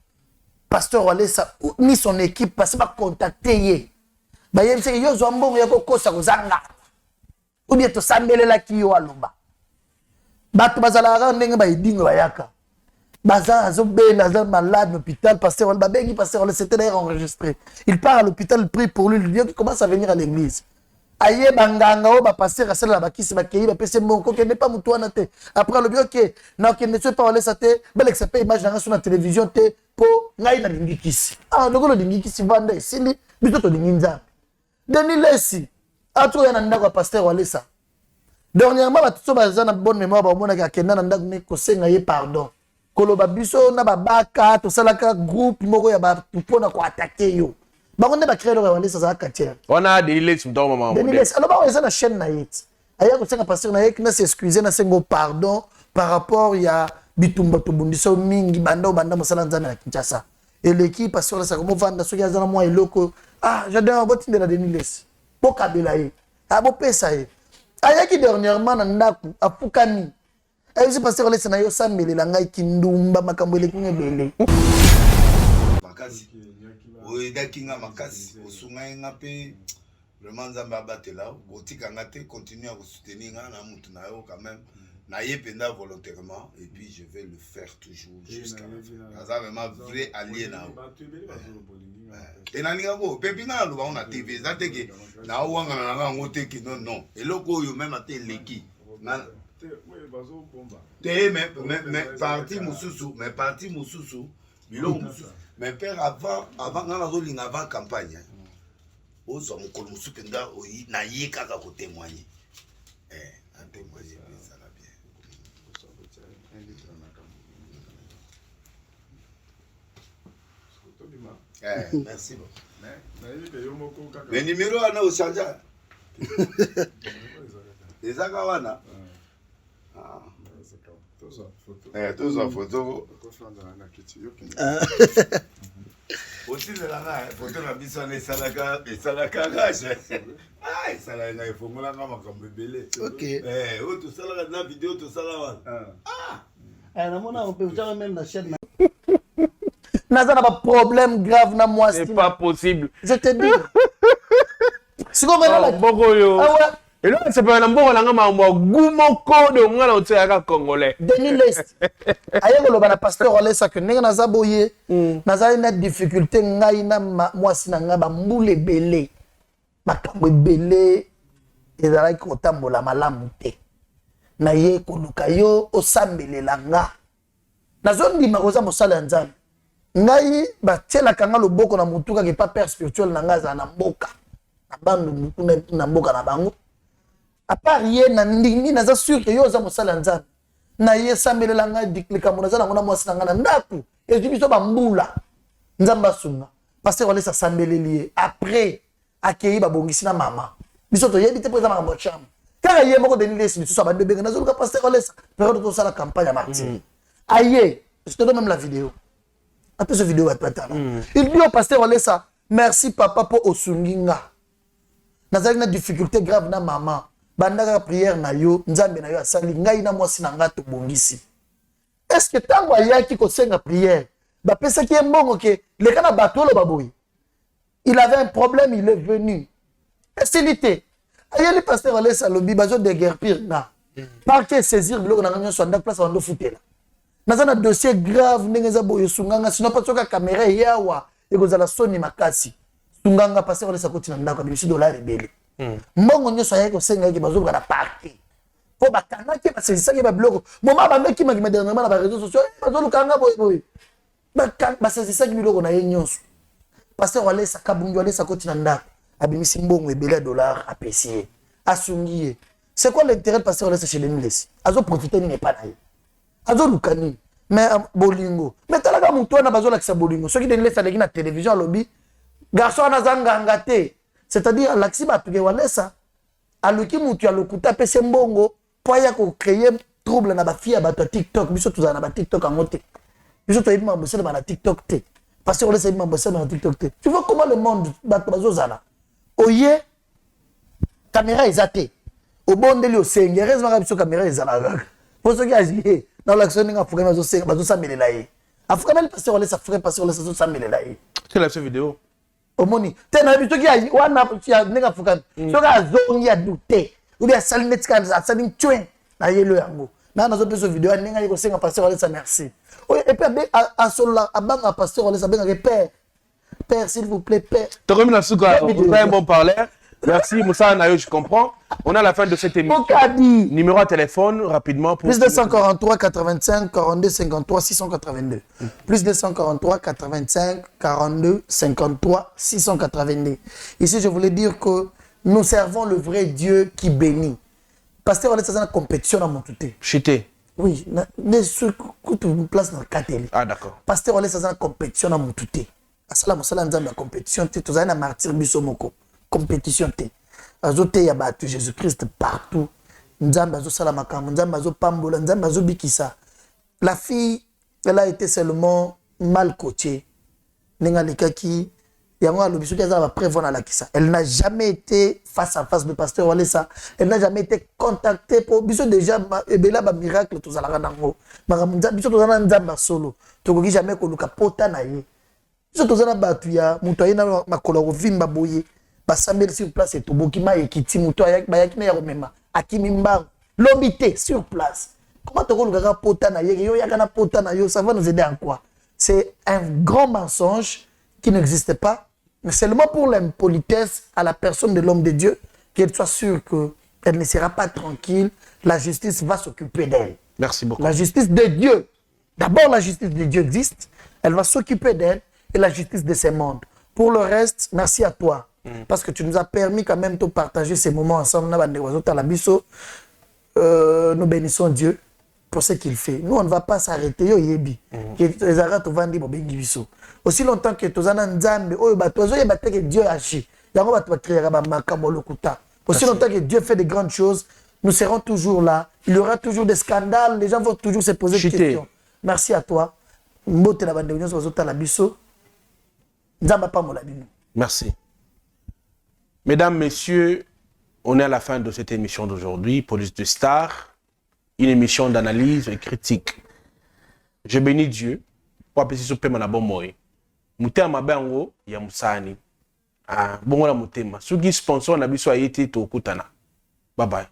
pasteur Walesa ni son équipe parce que contacter ye ba yem se yo zombo ya kokosa kozanga ou bien to sambelela ki yo aloba bato bazala ndenge ba idingo bayaka baza azobela za malade l'hôpital pasteur ba bengi pasteur Walesa c'était d'ailleurs enregistré il part à l'hôpital il prie pour lui il dit qu'il commence à venir à l'église aye banganga o ba passer asala la bakisi bakei ba pese monko ke ne pas mutu wana te après le bio ke na ke ne soit pas Walesa te bel excepté image na sur la télévision te po ngai na lingikisi lokolo lingikisi vanda esili biso to linginza Denis Lesi atu yana ndako pasteur Walesa dernièrement ba tutso baza na bonne mémoire ba mona ka kenda na ndako ne ko senga ye pardon koloba biso na babaka to salaka groupe moko ya ba tupona ko attaquer yo. On a créé le Walesa za quartier. On a des liens sur ton moment. Des liens. Alors on est na chaîne na yet. Aya ko senga pasteur na yek na s'excuser na sengo pardon par rapport ya bitumba to bundiso mingi banda mosala nzana na Kinshasa. Et l'équipe pasteur ça comme vanda so ya zana moi eloko. J'adore botinde na Denis Lesi. Bo kabela ye. Bo pesa ye. Aya ki dernièrement na ndaku apukani. Ayo si pasteur Walesa na yo sambelela ngai kindumba makambo eleki ngebele. Oyedakinga makasi osunga nga pe vraiment nzambe abatela botika nga te continue à vous soutenir na mutu na yo quand même na yependa volontairement et puis je vais le faire toujours jusqu'à la fin. Ça vraiment vrai allié na. Et na ninga ko pepi na lo ba on a TV za teke na wanga na nga ngoteki non eloko oyo même ate leki na te mais parti mususu biloko mususu. Mais père avant avant campagne on so mokolo musupe nga oyi na ye kaka ko témoigner en témoigner ça va bien merci beaucoup mais numéro ana au chanja les akawana tous photo aussi de la photo na biso na esalaka rage esalaka na efongolanga makambo ebele oyo tosalaka na video tosala wana namona on peut jamais même la chaîne naza na ba problème grave na moi c'est pas possible je te dis si comme là boko yo et là c'est pas un bon là ngama gumoko de ngala otsaka congolais Denis Lesi aye ko loba na pasteur Walesa que nenga naza boye naza na difficulté ngai na mwasi na ngaba mbule belé makambo belé ezala ko tambola malamu te na ye ko luka yo osambelela nga nazo ndima koza mosala nzambe ngai batiela kanga loboko na mutuka ke pas père spirituel na ngaza na mboka na bandu na mboka na bango. À part ye na ndingi naza sûr que yo za mosala nzambe na ye sambelela nga diklika mona za na mwasi na nga na ndaku ezibi biso bambula nzamba sunga pasteur Walesa sambeleli après akei babongisi na mama biso to yebi te pour za makambo chama kaka ye moko Denis Lesi biso ba bebe na zo ka pasteur Walesa période to sala campagne à Martin aye je te donne même la vidéo après cette vidéo il dit au pasteur Walesa merci papa pour osunginga nazali na difficulté grave na maman bandaka prière na yo nzambe na yo asali ngai na mwasi na nga to bongisi est-ce que tango ayaki ko senga prière ba pesa ki mbongo ke leka na bato lo baboyi il avait un problème, il est venu. Facilité. Ayeli pasteur Walesa lobi bazo de guerpir na. Parquet saisir biloko na nganya swanda place wando futela. Nazana dossier grave ndengeza boyo sunganga sinon pas soka caméra yawa ekozala soni makasi. Sunganga pasteur Walesa koti na ndako bimisi dollar rebele. Mbongo nyoso ayeko senga ki bazo na parquet. Po bakanga ki basisaki ba biloko. Moma ba meki makima dernièrement na ba réseaux sociaux bazo lukanga boy. Basisaki biloko na ye nyonso. Pasteur Walesa kabungi Walesa koti na ndako. Abimisi mbongo ebele dollar apprécié. Asungiye. C'est quoi l'intérêt de pasteur Walesa chez les Nilesi? Azo profiter ni pas naïe. Azo lukani. Mais bolingo. Mais talaga muto na bazo lakisa bolingo. Ceux qui den laisse na télévision lobby. Garçon anazanga ngate. C'est-à-dire l'axi batuke Walesa. Aluki mutu ya lokuta pese mbongo po ya ko créer trouble na ba fille ya bato TikTok. Biso tuzana na ba TikTok angote. Biso to yima mbosela na TikTok te. Pasteur Walesa yima mbosela na TikTok te. Tu vois comment le monde bato zala. Oye caméra ezate obondeli osenge heureusement biso caméra ezala pour ceux qui agissent dans l'action ninga fuka bazo senga bazo samelela ye afuka même pasteur Walesa fuka pasteur Walesa zo samelela ye c'est la vidéo omoni tena biso qui wana ya ninga fuka soka azongi ya douter ou bien salinet kan asali tuen na yelo yango na nazo peso vidéo ninga yiko senga pasteur Walesa merci et puis à solo abanga pasteur Walesa benga père. Père, s'il vous plaît, Père. Tu as remis la souka, vous avez un bon parleur. Merci, Moussa Nayo, je comprends. On a la fin de cette émission. Numéro à téléphone, rapidement. Pour plus 243 85 42 53 682. Plus 243 85 42 53 682. Ici, je voulais dire que nous servons le vrai Dieu qui bénit. Pasteur, on est dans la compétition dans mon touté. Chité. Oui, une place dans le catégorie. Ah, d'accord. Pasteur, on est dans la compétition dans mon touté. Asala mosala nzambe ya compétition te tozali na martyr biso moko compétition te azote ya bato Jésus Christ partout nzambe azosala makambo nzambe azopambola nzambe azobikisa. La fille elle a été seulement mal coachée nenga lekaki yango alobi soki azala ba prévoir na lakisa. Elle n'a jamais été face à face de pasteur Walesa. Elle n'a jamais été contactée pour biso déjà ebela ba miracle tozalaka nango makambo biso tozala nzambe solo tokoki jamais koluka pota na ye. Si tu as battu ya mutoyena makolo rovimba boye basambeli sur place et tobokima ekiti mutoya bayaki na ya remema akimimba lobité sur place. Comment tu as pota na yo yakana pota na yo, ça va nous aider en quoi? C'est un grand mensonge qui n'existe pas, mais seulement pour l'impolitesse à la personne de l'homme de Dieu, qu'elle soit sûre qu'elle ne sera pas tranquille, la justice va s'occuper d'elle. Merci beaucoup. La justice de Dieu. D'abord, la justice de Dieu existe, elle va s'occuper d'elle et la justice de ces mondes. Pour le reste, merci à toi. Parce que tu nous as permis quand même de partager ces moments ensemble. Nous bénissons Dieu pour ce qu'il fait. Nous, on ne va pas s'arrêter. Aussi longtemps que Dieu agit. Aussi longtemps que Dieu fait de grandes choses, nous serons toujours là. Il y aura toujours des scandales. Les gens vont toujours se poser des questions. Merci à toi. Merci. Mesdames, Messieurs, on est à la fin de cette émission d'aujourd'hui, Police de Star, une émission d'analyse et critique. Je bénis Dieu pour appeler ce paiement à bon moyen. Moutema bango ya musani. Ah, bon la moutema. Ceux qui sponsor na biso ayete to kutana. Bye bye.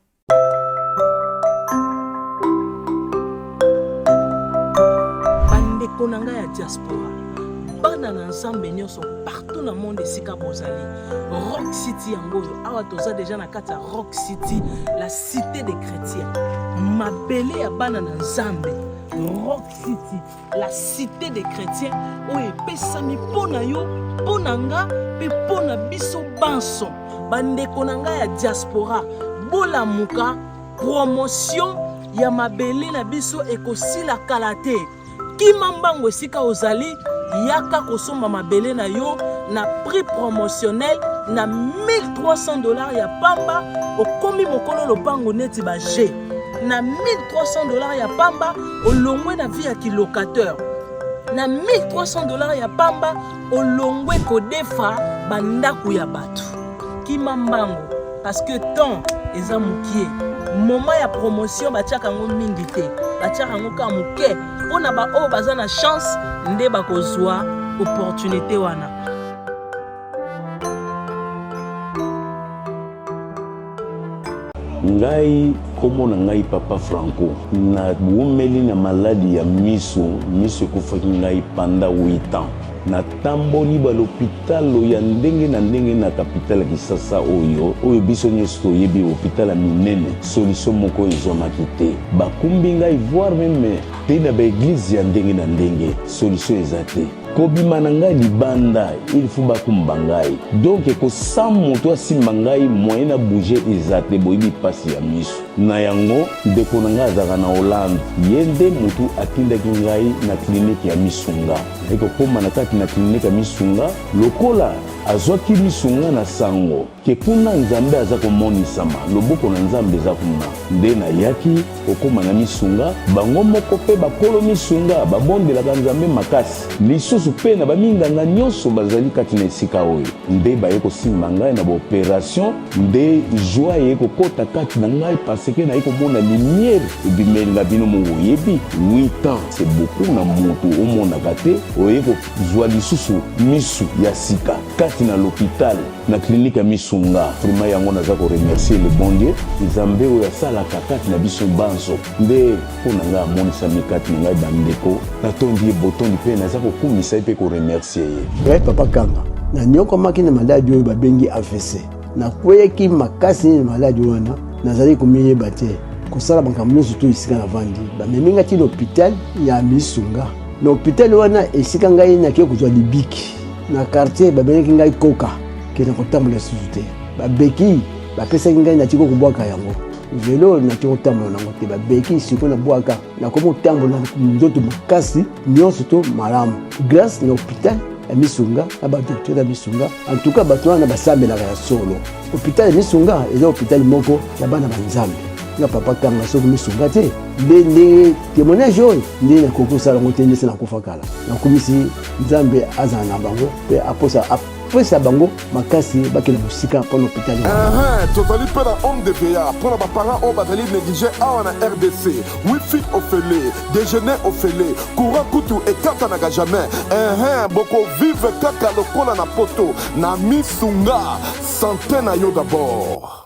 Konanga ya diaspora bana na ensemble nyonso partout dans le monde esika bozali Rock City yangoyo awa toza déjà na kati ya Rock City la cité des chrétiens mabele ya bana na nzambe Rock City la cité des chrétiens oyo epesami mpona yo mpona nga mpe mpona biso banso bandeko na ngai ya diaspora bolamuka promotion ya mabele na biso ekosila kala te Kima mbango esika ozali yaka kosomba mabele na yo na prix promotionnel na $1300 ya pamba okomi mokolo lopango neti ba G na $1300 ya pamba olongwe na vie ya kilocateur na $1300 ya pamba olongwe kodefa bandaku ya bato Kima mbango parce que temps eza mukie moment ya promotion batiaka ngo mingi te batiaka ngo ka muke pona ba o baza na chance nde bakozwa opportunité wana ngai komo na ngai papa Franco na wumeli na maladi ya miso ekufaki ngai panda 8 ans na tamboli ba l'hôpital ya ndenge na capitale Kisasa oyo biso nyonso toyebi hôpital ya minene solution moko ezomaki te bakumbi ngai voir même te na ba église ya ndenge solution eza te kobima na ngai libanda il faut bakumba ngai donc ekosa moto asimba ngai moyen na bouger eza te boyebi pasi ya miso na yango ndeko na ngai azalaka na Hollande ye nde motu atindaki ngai na kliniki ya Misunga ekokoma na kati na kliniki ya Misunga lokola azwaki Misunga na sango ke kuna Nzambe aza komonisama loboko na Nzambe eza kuna nde na yaki okoma na Misunga bango moko pe bakolo Misunga babondelaka Nzambe makasi lisusu pe na baminganga nyonso bazali kati na esika oyo nde baye kosimba ngai na baopération nde joie ye kokota kati na ngai parce que naye komona lumière ebimeli na bino moyebi 8 ans c'est beaucoup na moto omonaka te oye kozwa lisusu misu ya sika kati na l'hôpital na clinique ya Misunga vraiment yango naza ko remercier le bon Dieu Nzambe oyo asalaka kati na biso banso nde mpona ngai amonisa mikati na ngai bandeko natondi botondi mpe naza kokumisa mpe ko remercier ye papa Kanga na nyokomaki na maladi oyo babengi AVC na kweyaki makasi na maladi wana nazali komiyeba te kosala makambo nyonso to esika na vandi bameminga ti na hôpital ya Misunga na hôpital wana esika ngai nake kozwa libiki na quartier babengaki ngai koka ke na kotambola susu te babeki bapesaki ngai na tiko kobwaka yango velo na tiko kotambola nango te babeki siko na bwaka na komo kotambola nzoto makasi nyonso to malamu grâce na hôpital ya Misunga na badokteur ya Misunga en tout cas bato wana basambelaka ya solo hôpital ya Misunga eza hôpital moko ya bana banzambe na papa Kanga soki Misunga te nde témoignage oyo nde nakokosala yango te ndese nakufa kala nakomisi Nzambe azala na bango mpe apesa bango makasi bakela mosika mpona hôpital tozali mpe na homme de veya mpona baparent oyo bazali néglige awa na RDC wifi ofele déjeuner ofele courant kutu ekatanaka jamais bokovivre kaka lokola na poto na Misunga santé na yo d'abord.